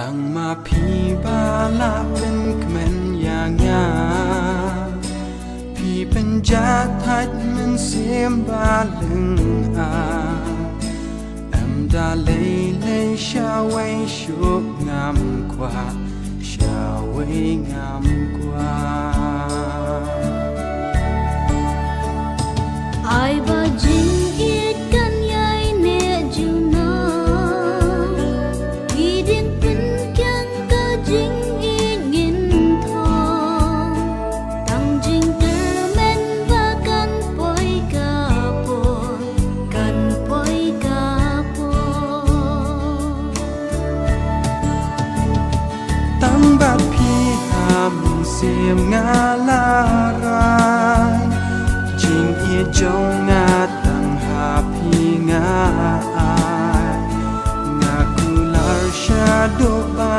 ตั้งมาพี่บาลาเป็นขมันอย่างงาพี่เป็นจัดทัดมันเสียมบาลึงอาดาเลยชาไว้ชุบงามกว่าชาไว้งามกว่าไอ้บ้าจริงอีกกันยายเนจูนาอีดินเป็นกันก็จริงอีกินทองตั้งจริงเธอแม่นว่ากันปล่อยกาปอยกันปล่อยกาปอยตั้งบัดพี่หามเสียมงาลารายจริงเอียจงงาตั้งหาพี่งาอายงากุลาชาโดบา